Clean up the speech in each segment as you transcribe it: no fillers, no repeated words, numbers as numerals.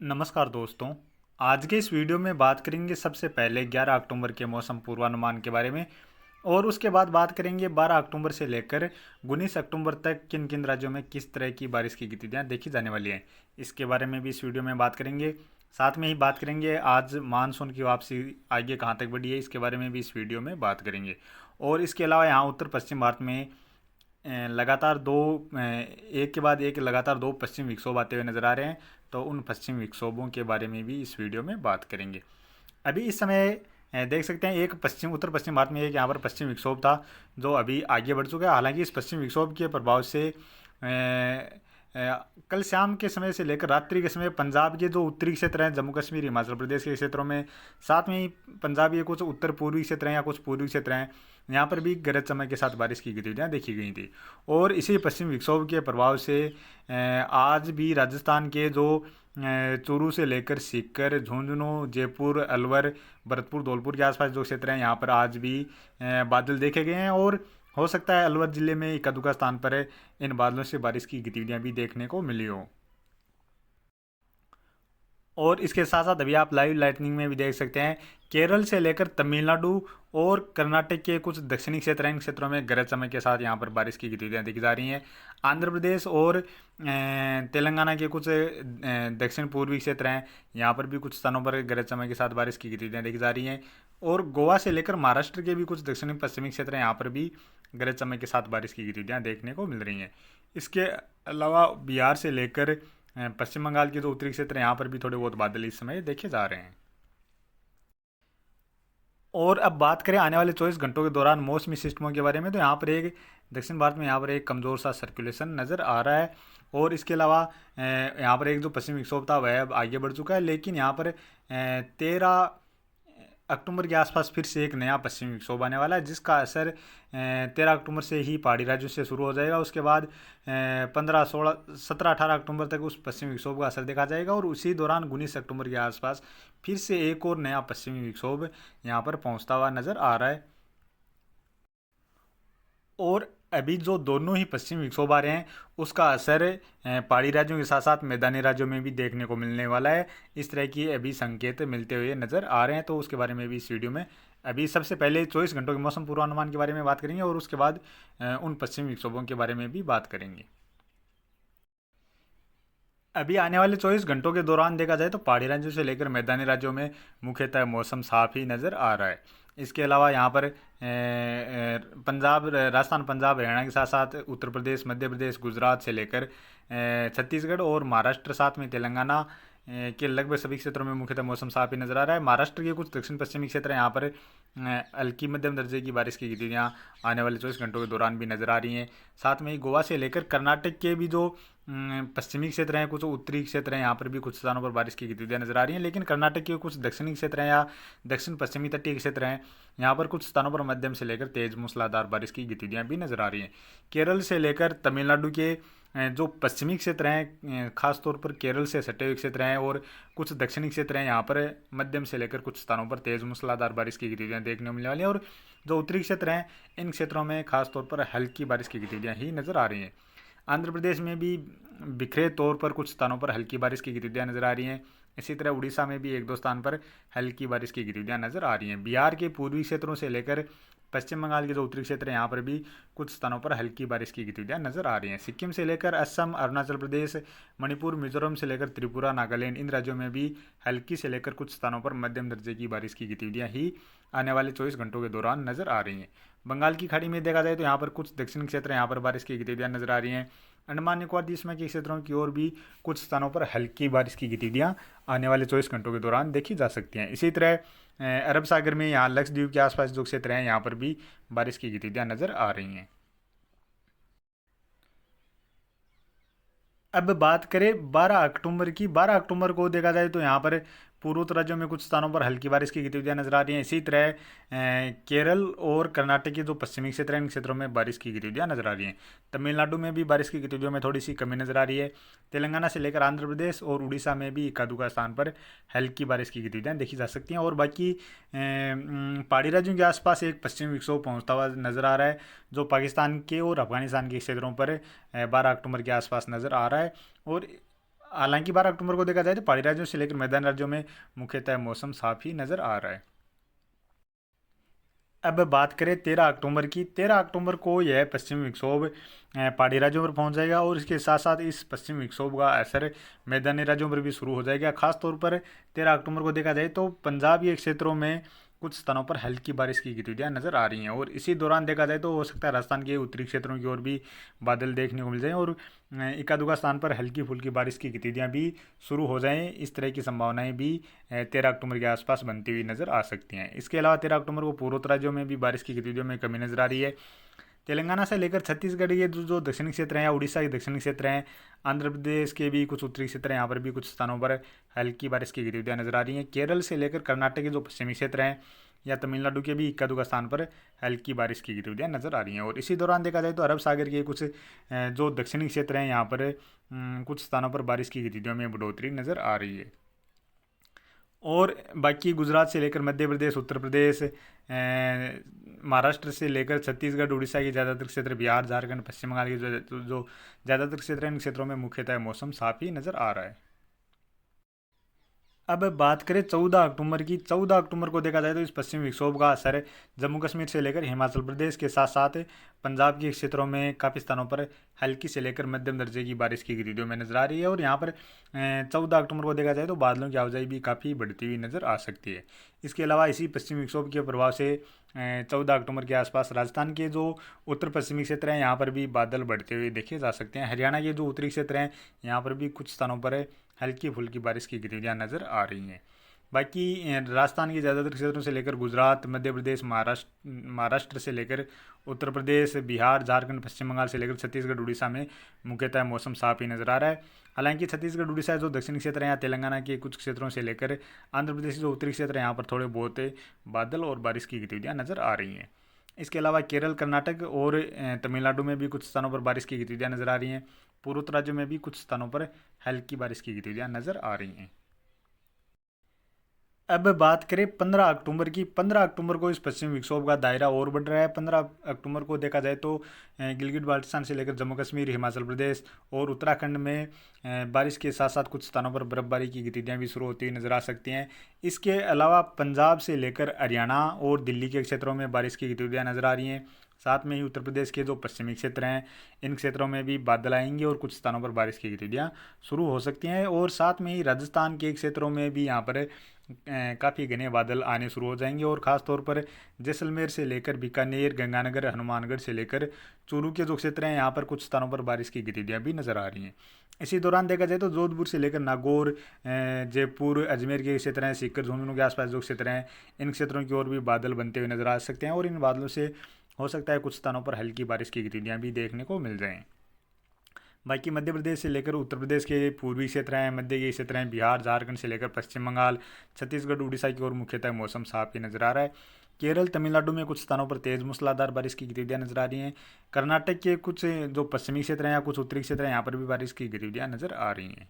नमस्कार दोस्तों। आज के इस वीडियो में बात करेंगे सबसे पहले 11 अक्टूबर के मौसम पूर्वानुमान के बारे में और उसके बाद बात करेंगे 12 अक्टूबर से लेकर 19 अक्टूबर तक किन किन राज्यों में किस तरह की बारिश की गतिविधियां देखी जाने वाली हैं। इसके बारे में भी इस वीडियो में बात करेंगे। साथ में ही बात करेंगे आज मानसून की वापसी आगे कहाँ तक बढ़ी है, इसके बारे में भी इस वीडियो में बात करेंगे। और इसके अलावा यहाँ उत्तर पश्चिम भारत में लगातार एक के बाद एक लगातार दो पश्चिम विक्षोभ आते हुए नजर आ रहे हैं, तो उन पश्चिम विक्षोभों के बारे में भी इस वीडियो में बात करेंगे। अभी इस समय देख सकते हैं एक उत्तर पश्चिम भारत में एक यहाँ पर पश्चिम विक्षोभ था जो अभी आगे बढ़ चुका है। हालांकि इस पश्चिम विक्षोभ के प्रभाव से कल शाम के समय से लेकर रात्रि के समय पंजाब के जो उत्तरी क्षेत्र हैं, जम्मू कश्मीर हिमाचल प्रदेश के क्षेत्रों में, साथ में ही पंजाब के कुछ उत्तर पूर्वी क्षेत्र हैं या कुछ पूर्वी क्षेत्र हैं, यहाँ पर भी गरज चमक के साथ बारिश की गतिविधियाँ देखी गई थी। और इसी पश्चिम विक्षोभ के प्रभाव से आज भी राजस्थान के जो चूरू से लेकर सीकर, झुंझुनू, जयपुर, अलवर, भरतपुर, धौलपुर के आसपास जो क्षेत्र हैं, यहाँ पर आज भी बादल देखे गए हैं और हो सकता है अलवर जिले में इक्का दुक्का स्थान पर इन बादलों से बारिश की गतिविधियां भी देखने को मिली हो। और इसके साथ साथ अभी आप लाइव लाइटनिंग में भी देख सकते हैं केरल से लेकर तमिलनाडु और कर्नाटक के कुछ दक्षिणी क्षेत्र हैं, इन क्षेत्रों में गरज चमक के साथ यहाँ पर बारिश की गतिविधियाँ देखी जा रही हैं। आंध्र प्रदेश और तेलंगाना के कुछ दक्षिण पूर्वी क्षेत्र हैं, यहाँ पर भी कुछ स्थानों पर गरज चमक के साथ बारिश की गतिविधियाँ देखी जा रही हैं। और गोवा से लेकर महाराष्ट्र के भी कुछ दक्षिणी पश्चिमी क्षेत्र हैं, यहाँ पर भी गरज चमक के साथ बारिश की गतिविधियाँ देखने को मिल रही हैं। इसके अलावा बिहार से लेकर पश्चिम बंगाल के जो उत्तरी क्षेत्र हैं, यहाँ पर भी थोड़े बहुत बादल इस समय देखे जा रहे हैं। और अब बात करें आने वाले 24 घंटों के दौरान मौसमी सिस्टमों के बारे में, तो यहाँ पर एक दक्षिण भारत में यहाँ पर एक कमज़ोर सा सर्कुलेशन नज़र आ रहा है। और इसके अलावा यहाँ पर एक जो पश्चिमी विक्षोभ था वह अब आगे बढ़ चुका है, लेकिन यहाँ पर 13 अक्टूबर के आसपास फिर से एक नया पश्चिमी विक्षोभ आने वाला है, जिसका असर 13 अक्टूबर से ही पहाड़ी राज्यों से शुरू हो जाएगा। उसके बाद 15, 16, 17, 18 अक्टूबर तक उस पश्चिमी विक्षोभ का असर देखा जाएगा और उसी दौरान 19 अक्टूबर के आसपास फिर से एक और नया पश्चिमी विक्षोभ यहाँ पर पहुँचता हुआ नज़र आ रहा है। और अभी जो दोनों ही पश्चिम विक्षोभ आ रहे हैं उसका असर पहाड़ी राज्यों के साथ साथ मैदानी राज्यों में भी देखने को मिलने वाला है। इस तरह की अभी संकेत मिलते हुए नज़र आ रहे हैं, तो उसके बारे में भी इस वीडियो में अभी सबसे पहले 24 घंटों के मौसम पूर्वानुमान के बारे में बात करेंगे और उसके बाद उन पश्चिमी विक्षोभों के बारे में भी बात करेंगे। अभी आने वाले 24 घंटों के दौरान देखा जाए तो पहाड़ी राज्यों से लेकर मैदानी राज्यों में मुख्यतः मौसम साफ ही नज़र आ रहा है। इसके अलावा यहाँ पर पंजाब, राजस्थान, पंजाब, हरियाणा के साथ साथ उत्तर प्रदेश, मध्य प्रदेश, गुजरात से लेकर छत्तीसगढ़ और महाराष्ट्र, साथ में तेलंगाना के लगभग सभी क्षेत्रों में मुख्यतः मौसम साफ ही नज़र आ रहा है। महाराष्ट्र के कुछ दक्षिण पश्चिमी क्षेत्र हैं, यहाँ पर हल्की मध्यम दर्जे की बारिश की गतिविधियाँ आने वाले 24 घंटों के दौरान भी नज़र आ रही हैं। साथ में ही गोवा से लेकर कर्नाटक के भी जो पश्चिमी क्षेत्र हैं, कुछ उत्तरी क्षेत्र हैं, यहाँ पर भी कुछ स्थानों पर बारिश की गतिविधियाँ नजर आ रही हैं। लेकिन कर्नाटक के कुछ दक्षिणी क्षेत्र हैं या दक्षिण पश्चिमी तटीय क्षेत्र हैं, यहाँ पर कुछ स्थानों पर मध्यम से लेकर तेज मूसलाधार बारिश की गतिविधियाँ भी नजर आ रही हैं। केरल से लेकर तमिलनाडु के जो पश्चिमी क्षेत्र हैं, खासतौर पर केरल से सटे हुए क्षेत्र हैं और कुछ दक्षिणी क्षेत्र हैं, यहाँ पर मध्यम से लेकर कुछ स्थानों पर तेज मूसलाधार बारिश की गतिविधियाँ देखने को मिलने वाली हैं। और जो उत्तरी क्षेत्र हैं, इन क्षेत्रों में खासतौर पर हल्की बारिश की गतिविधियाँ ही नज़र आ रही हैं। आंध्र प्रदेश में भी बिखरे तौर पर कुछ स्थानों पर हल्की बारिश की गतिविधियाँ नज़र आ रही हैं। इसी तरह उड़ीसा में भी एक दो स्थान पर हल्की बारिश की गतिविधियाँ नज़र आ रही हैं। बिहार के पूर्वी क्षेत्रों से लेकर पश्चिम बंगाल के जो उत्तरी क्षेत्र हैं, यहाँ पर भी कुछ स्थानों पर हल्की बारिश की गतिविधियाँ नज़र आ रही हैं। सिक्किम से लेकर असम, अरुणाचल प्रदेश, मणिपुर, मिजोरम से लेकर त्रिपुरा, नागालैंड, इन राज्यों में भी हल्की से लेकर कुछ स्थानों पर मध्यम दर्जे की बारिश की गतिविधियाँ ही आने वाले 24 घंटों के दौरान नज़र आ रही हैं। बंगाल की खाड़ी में देखा जाए तो यहाँ पर कुछ दक्षिणी क्षेत्र, यहाँ पर बारिश की गतिविधियाँ नज़र आ रही हैं। अंडमान निकोबार द्वीप समूह के क्षेत्रों की ओर भी कुछ स्थानों पर हल्की बारिश की गतिविधियाँ आने वाले 24 घंटों के दौरान देखी जा सकती हैं। इसी तरह अरब सागर में यहाँ लक्षद्वीप के आसपास जो क्षेत्र हैं, यहाँ पर भी बारिश की गतिविधियाँ नज़र आ रही हैं। अब बात करें 12 अक्टूबर की। 12 अक्टूबर को देखा जाए तो यहाँ पर पूर्वोत्तर राज्यों में कुछ स्थानों पर हल्की बारिश की गतिविधियाँ नजर आ रही हैं। इसी तरह केरल और कर्नाटक के जो पश्चिमी क्षेत्र हैं, इन क्षेत्रों में बारिश की गतिविधियाँ नजर आ रही हैं। तमिलनाडु में भी बारिश की गतिविधियों में थोड़ी सी कमी नजर आ रही है। तेलंगाना से लेकर आंध्र प्रदेश और उड़ीसा में भी इक्का दुक्का स्थान पर हल्की बारिश की गतिविधियाँ देखी जा सकती हैं। और बाकी पहाड़ी राज्यों के आसपास एक पश्चिमी विक्षोभ पहुँचता हुआ नजर आ रहा है, जो पाकिस्तान के और अफगानिस्तान के क्षेत्रों पर 12 अक्टूबर के आसपास नजर आ रहा है। और हालांकि 12 अक्टूबर को देखा जाए तो पहाड़ी राज्यों से लेकर मैदानी राज्यों में मुख्यतः मौसम साफ ही नज़र आ रहा है। अब बात करें 13 अक्टूबर की। 13 अक्टूबर को यह पश्चिमी विक्षोभ पहाड़ी राज्यों पर पहुंच जाएगा और इसके साथ साथ इस पश्चिमी विक्षोभ का असर मैदानी राज्यों पर भी शुरू हो जाएगा। खासतौर पर 13 अक्टूबर को देखा जाए तो पंजाब के क्षेत्रों में कुछ स्थानों पर हल्की बारिश की गतिविधियां नजर आ रही हैं और इसी दौरान देखा जाए तो हो सकता है राजस्थान के उत्तरी क्षेत्रों की ओर भी बादल देखने को मिल जाएं और इक्का दुक्का स्थान पर हल्की फुल्की बारिश की गतिविधियां भी शुरू हो जाएं। इस तरह की संभावनाएं भी 13 अक्टूबर के आसपास बनती हुई नजर आ सकती हैं। इसके अलावा 13 अक्टूबर को पूर्वोत्तर राज्यों में भी बारिश की गतिविधियों में कमी नजर आ रही है। तेलंगाना से लेकर छत्तीसगढ़ ये जो दक्षिणी क्षेत्र हैं या उड़ीसा के दक्षिणी क्षेत्र हैं, आंध्र प्रदेश के भी कुछ उत्तरी क्षेत्र हैं, यहाँ पर भी कुछ स्थानों पर हल्की बारिश की गतिविधियां नजर आ रही हैं। केरल से लेकर कर्नाटक के जो पश्चिमी क्षेत्र हैं या तमिलनाडु के भी इक्का दुक्का स्थान पर हल्की बारिश की गतिविधियां नजर आ रही हैं और इसी दौरान देखा जाए तो अरब सागर के कुछ जो दक्षिणी क्षेत्र हैं यहाँ पर कुछ स्थानों पर बारिश की गतिविधियों में बढ़ोतरी नजर आ रही है। और बाकी गुजरात से लेकर मध्य प्रदेश, उत्तर प्रदेश, महाराष्ट्र से लेकर छत्तीसगढ़, उड़ीसा के ज़्यादातर क्षेत्र, बिहार, झारखंड, पश्चिम बंगाल के जो ज़्यादातर क्षेत्र हैं इन क्षेत्रों में मुख्यतः मौसम साफ ही नज़र आ रहा है। अब बात करें 14 अक्टूबर की। 14 अक्टूबर को देखा जाए तो इस पश्चिमी विक्षोभ का असर जम्मू कश्मीर से लेकर हिमाचल प्रदेश के साथ साथ पंजाब के क्षेत्रों में काफ़ी स्थानों पर हल्की से लेकर मध्यम दर्जे की बारिश की गतिविधियों में नजर आ रही है और यहाँ पर 14 अक्टूबर को देखा जाए तो बादलों की आवाजाही भी काफ़ी बढ़ती हुई नजर आ सकती है। इसके अलावा इसी पश्चिमी विक्षोभ के प्रभाव से 14 अक्टूबर के आसपास राजस्थान के जो उत्तर पश्चिमी क्षेत्र हैं यहाँ पर भी बादल बढ़ते हुए देखे जा सकते हैं। हरियाणा के जो उत्तरी क्षेत्र हैं यहाँ पर भी कुछ स्थानों पर हल्की फुल्की बारिश की गतिविधियां नज़र आ रही हैं। बाकी राजस्थान के ज़्यादातर क्षेत्रों से लेकर गुजरात, मध्य प्रदेश, महाराष्ट्र से लेकर उत्तर प्रदेश, बिहार, झारखंड, पश्चिम बंगाल से लेकर छत्तीसगढ़, उड़ीसा में मुख्यतः मौसम साफ ही नज़र आ रहा है। हालांकि छत्तीसगढ़, उड़ीसा जो दक्षिणी क्षेत्र हैं या तेलंगाना के कुछ क्षेत्रों से लेकर आंध्र प्रदेश जो उत्तरी क्षेत्र हैं यहाँ पर थोड़े बहुत बादल और बारिश की गतिविधियाँ नज़र आ रही हैं। इसके अलावा केरल, कर्नाटक और तमिलनाडु में भी कुछ स्थानों पर बारिश की गतिविधियां नजर आ रही हैं। पूर्वोत्तर राज्यों में भी कुछ स्थानों पर हल्की बारिश की गतिविधियां नजर आ रही हैं। अब बात करें 15 अक्टूबर की। 15 अक्टूबर को इस पश्चिमी विक्षोभ का दायरा और बढ़ रहा है। 15 अक्टूबर को देखा जाए तो गिलगित बाल्टिस्तान से लेकर जम्मू कश्मीर, हिमाचल प्रदेश और उत्तराखंड में बारिश के साथ साथ कुछ स्थानों पर बर्फबारी की गतिविधियां भी शुरू होती हुई नजर आ सकती हैं। इसके अलावा पंजाब से लेकर हरियाणा और दिल्ली के क्षेत्रों में बारिश की गतिविधियां नजर आ रही हैं। साथ में ही उत्तर प्रदेश के जो पश्चिमी क्षेत्र हैं इन क्षेत्रों में भी बादल आएंगे और कुछ स्थानों पर बारिश की गतिविधियां शुरू हो सकती हैं और साथ में ही राजस्थान के क्षेत्रों में भी यहाँ पर काफ़ी घने बादल आने शुरू हो जाएंगे और ख़ास तौर पर जैसलमेर से लेकर बीकानेर, गंगानगर, हनुमानगढ़ से लेकर चूरू के जो क्षेत्र हैं यहाँ पर कुछ स्थानों पर बारिश की गतिविधियाँ भी नज़र आ रही हैं। इसी दौरान देखा जाए तो जोधपुर से लेकर नागौर, जयपुर, अजमेर के क्षेत्र हैं, सीकर, झुंझुनू के आसपास जो क्षेत्र हैं इन क्षेत्रों की ओर भी बादल बनते हुए नजर आ सकते हैं और इन बादलों से हो सकता है कुछ स्थानों पर हल्की बारिश की गतिविधियाँ भी देखने को मिल जाएँ। बाकी मध्य प्रदेश से लेकर उत्तर प्रदेश के पूर्वी क्षेत्र हैं, मध्य के क्षेत्र हैं, बिहार, झारखंड से लेकर पश्चिम बंगाल, छत्तीसगढ़, उड़ीसा की ओर मुख्यतः मौसम साफ ही नजर आ रहा है। केरल, तमिलनाडु में कुछ स्थानों पर तेज मूसलाधार बारिश की गतिविधियां नजर आ रही हैं। कर्नाटक के कुछ जो पश्चिमी क्षेत्र हैं या कुछ उत्तरी क्षेत्र हैं यहाँ पर भी बारिश की गतिविधियां नजर आ रही हैं।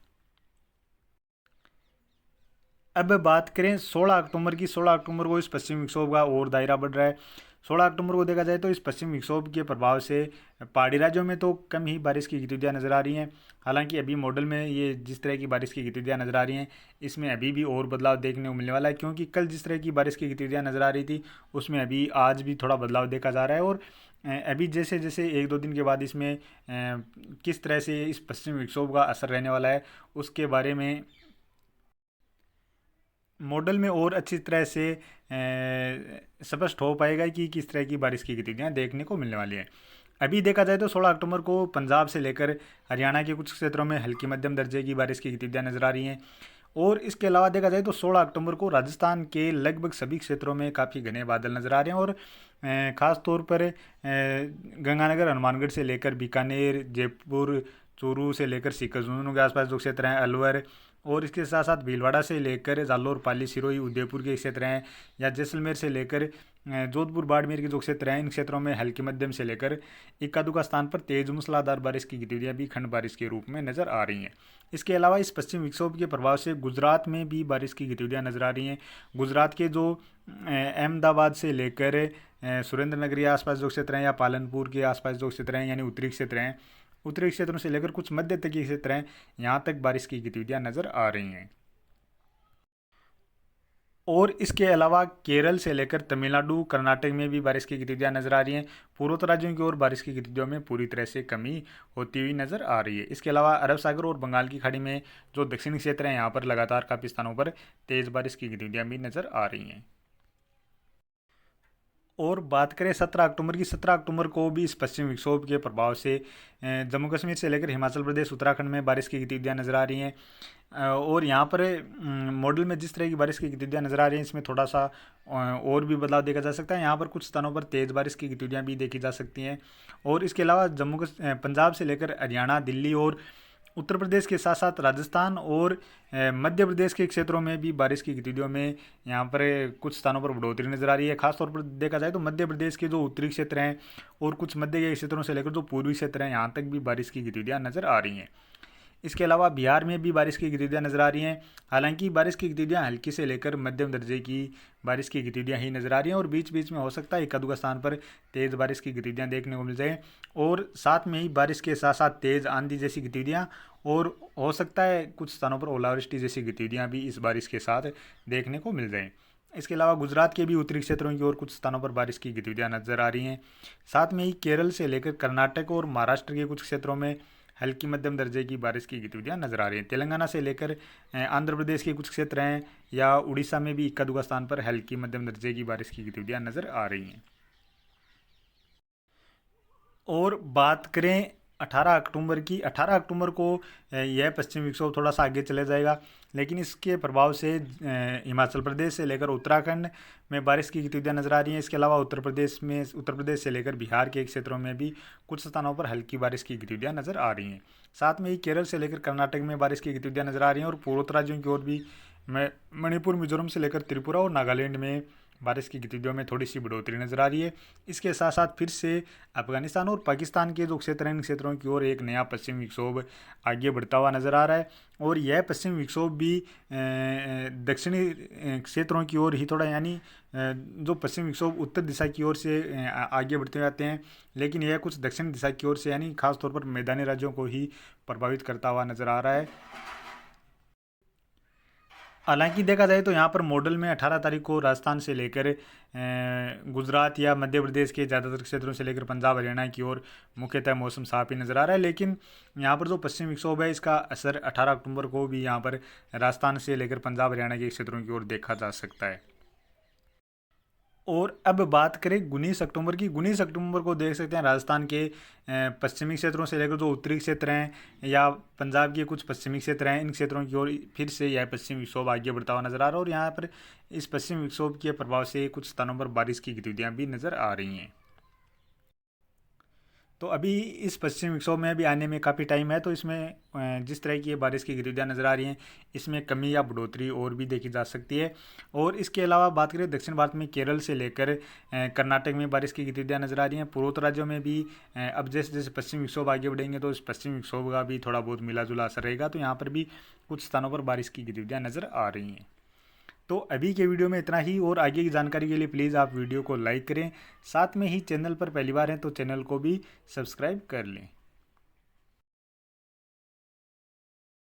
अब बात करें 16 अक्टूबर की। 16 अक्टूबर को इस पश्चिमी विक्षोभ का और दायरा बढ़ रहा है। 16 अक्टूबर को देखा जाए तो इस पश्चिमी विक्षोभ के प्रभाव से पहाड़ी राज्यों में तो कम ही बारिश की गतिविधियां नजर आ रही हैं। हालांकि अभी मॉडल में ये जिस तरह की बारिश की गतिविधियां नजर आ रही हैं इसमें अभी भी और बदलाव देखने को मिलने वाला है, क्योंकि कल जिस तरह की बारिश की गतिविधियां नजर आ रही थी उसमें अभी आज भी थोड़ा बदलाव देखा जा रहा है और अभी जैसे जैसे एक दो दिन के बाद इसमें किस तरह से इस पश्चिमी विक्षोभ का असर रहने वाला है उसके बारे में मॉडल में और अच्छी तरह से स्पष्ट हो पाएगा कि किस तरह की बारिश की गतिविधियां देखने को मिलने वाली है। अभी देखा जाए तो 16 अक्टूबर को पंजाब से लेकर हरियाणा के कुछ क्षेत्रों में हल्की मध्यम दर्जे की बारिश की गतिविधियां नजर आ रही हैं और इसके अलावा देखा जाए तो 16 अक्टूबर को राजस्थान के लगभग सभी क्षेत्रों में काफ़ी घने बादल नजर आ रहे हैं और ख़ास तौर पर गंगानगर, हनुमानगढ़ से लेकर बीकानेर, जयपुर, चूरू से लेकर सीकर, झुंझुनू के आसपास जो क्षेत्र हैं, अलवर और इसके साथ साथ भीलवाड़ा से लेकर जालोर, पाली, सिरोही, उदयपुर के क्षेत्र हैं या जैसलमेर से लेकर जोधपुर, बाड़मेर के जो क्षेत्र हैं इन क्षेत्रों में हल्की मध्यम से लेकर इक्का दुक्का स्थान पर तेज मूसलाधार बारिश की गतिविधियां भी खंड बारिश के रूप में नजर आ रही हैं। इसके अलावा इस पश्चिम विक्षोभ के प्रभाव से गुजरात में भी बारिश की गतिविधियां नजर आ रही हैं। गुजरात के जो अहमदाबाद से लेकर सुरेंद्र नगर के आसपास जो क्षेत्र हैं या पालनपुर के आसपास जो क्षेत्र हैं यानी उत्तरी क्षेत्र हैं उत्तरी क्षेत्रों से लेकर कुछ मध्य तक के क्षेत्र हैं, यहाँ तक बारिश की गतिविधियाँ नज़र आ रही हैं। और इसके अलावा केरल से लेकर तमिलनाडु, कर्नाटक में भी बारिश की गतिविधियाँ नजर आ रही हैं। पूर्वोत्तर राज्यों की ओर बारिश की गतिविधियों में पूरी तरह से कमी होती हुई नजर आ रही है। इसके अलावा अरब सागर और बंगाल की खाड़ी में जो दक्षिणी क्षेत्र हैं, यहाँ पर लगातार काफ़ी स्थानों पर तेज़ बारिश की गतिविधियाँ भी नजर आ रही हैं। और बात करें 17 अक्टूबर की, 17 अक्टूबर को भी इस पश्चिमी विक्षोभ के प्रभाव से जम्मू कश्मीर से लेकर हिमाचल प्रदेश, उत्तराखंड में बारिश की गतिविधियाँ नज़र आ रही हैं। और यहाँ पर मॉडल में जिस तरह की बारिश की गतिविधियाँ नज़र आ रही हैं, इसमें थोड़ा सा और भी बदलाव देखा जा सकता है। यहाँ पर कुछ स्थानों पर तेज़ बारिश की गतिविधियाँ भी देखी जा सकती हैं। और इसके अलावा पंजाब से लेकर हरियाणा, दिल्ली और उत्तर प्रदेश के साथ साथ राजस्थान और मध्य प्रदेश के क्षेत्रों में भी बारिश की गतिविधियों में यहाँ पर कुछ स्थानों पर बढ़ोतरी नजर आ रही है। खासतौर पर देखा जाए तो मध्य प्रदेश के जो उत्तरी क्षेत्र हैं और कुछ मध्य के क्षेत्रों से लेकर जो पूर्वी क्षेत्र हैं, यहाँ तक भी बारिश की गतिविधियाँ नजर आ रही हैं। इसके अलावा बिहार में भी बारिश की गतिविधियाँ नज़र आ रही हैं। हालांकि बारिश की गतिविधियाँ हल्की से लेकर मध्यम दर्जे की बारिश की गतिविधियाँ ही नज़र आ रही हैं और बीच बीच में हो सकता है एक आध स्थान पर तेज़ बारिश की गतिविधियाँ देखने को मिल जाए। और साथ में ही बारिश के साथ साथ तेज़ आंधी जैसी गतिविधियाँ और हो सकता है कुछ स्थानों पर ओलावृष्टि जैसी गतिविधियाँ भी इस बारिश के साथ देखने को मिल जाएँ। इसके अलावा गुजरात के भी उत्तरी क्षेत्रों की ओर कुछ स्थानों पर बारिश की गतिविधियाँ नज़र आ रही हैं। साथ में ही केरल से लेकर कर्नाटक और महाराष्ट्र के कुछ क्षेत्रों में हल्की मध्यम दर्जे की बारिश की गतिविधियाँ नजर आ रही हैं। तेलंगाना से लेकर आंध्र प्रदेश के कुछ क्षेत्र हैं या उड़ीसा में भी इक्का दुक्का स्थान पर हल्की मध्यम दर्जे की बारिश की गतिविधियाँ नजर आ रही हैं। और बात करें 18 अक्टूबर की, 18 अक्टूबर को यह पश्चिमी विक्षोभ थोड़ा सा आगे चले जाएगा, लेकिन इसके प्रभाव से हिमाचल प्रदेश से लेकर उत्तराखंड में बारिश की गतिविधियाँ नजर आ रही हैं। इसके अलावा उत्तर प्रदेश से लेकर बिहार के क्षेत्रों में भी कुछ स्थानों पर हल्की बारिश की गतिविधियाँ नजर आ रही हैं। साथ में ही केरल से लेकर कर्नाटक में बारिश की गतिविधियाँ नजर आ रही हैं और पूर्वोत्तर राज्यों की ओर भी मणिपुर, मिजोरम से लेकर त्रिपुरा और नागालैंड में बारिश की गतिविधियों में थोड़ी सी बढ़ोतरी नजर आ रही है। इसके साथ साथ फिर से अफगानिस्तान और पाकिस्तान के जो क्षेत्र हैं, इन क्षेत्रों की ओर एक नया पश्चिमी विक्षोभ आगे बढ़ता हुआ नजर आ रहा है। और यह पश्चिमी विक्षोभ भी दक्षिणी क्षेत्रों की ओर ही थोड़ा, यानी जो पश्चिमी विक्षोभ उत्तर दिशा की ओर से आगे बढ़ते जाते हैं, लेकिन यह कुछ दक्षिण दिशा की ओर से यानी खासतौर पर मैदानी राज्यों को ही प्रभावित करता हुआ नजर आ रहा है। हालांकि देखा जाए तो यहाँ पर मॉडल में 18 तारीख को राजस्थान से लेकर गुजरात या मध्य प्रदेश के ज़्यादातर क्षेत्रों से लेकर पंजाब, हरियाणा की ओर मुख्यतः मौसम साफ ही नज़र आ रहा है। लेकिन यहाँ पर जो पश्चिमी विक्षोभ है, इसका असर 18 अक्टूबर को भी यहाँ पर राजस्थान से लेकर पंजाब, हरियाणा के क्षेत्रों की ओर देखा जा सकता है। और अब बात करें 19 अक्टूबर की, 19 अक्टूबर को देख सकते हैं राजस्थान के पश्चिमी क्षेत्रों से लेकर जो उत्तरी क्षेत्र हैं या पंजाब के कुछ पश्चिमी क्षेत्र हैं, इन क्षेत्रों की ओर फिर से यह पश्चिमी विक्षोभ आगे बढ़ता हुआ नजर आ रहा है। और यहाँ पर इस पश्चिमी विक्षोभ के प्रभाव से कुछ स्थानों पर बारिश की गतिविधियाँ भी नजर आ रही हैं। तो अभी इस पश्चिमी विक्षोभ में अभी आने में काफ़ी टाइम है, तो इसमें जिस तरह की ये बारिश की गतिविधियाँ नज़र आ रही हैं, इसमें कमी या बढ़ोतरी और भी देखी जा सकती है। और इसके अलावा बात करें दक्षिण भारत में केरल से लेकर कर्नाटक में बारिश की गतिविधियाँ नज़र आ रही हैं। पूर्वोत्तर राज्यों में भी अब जैसे जैसे पश्चिमी विक्षोभ आगे बढ़ेंगे तो इस पश्चिमी विक्षोभ का भी थोड़ा बहुत मिला जुला असर रहेगा, तो यहाँ पर भी कुछ स्थानों पर बारिश की गतिविधियाँ नज़र आ रही हैं। तो अभी के वीडियो में इतना ही, और आगे की जानकारी के लिए प्लीज़ आप वीडियो को लाइक करें, साथ में ही चैनल पर पहली बार हैं तो चैनल को भी सब्सक्राइब कर लें।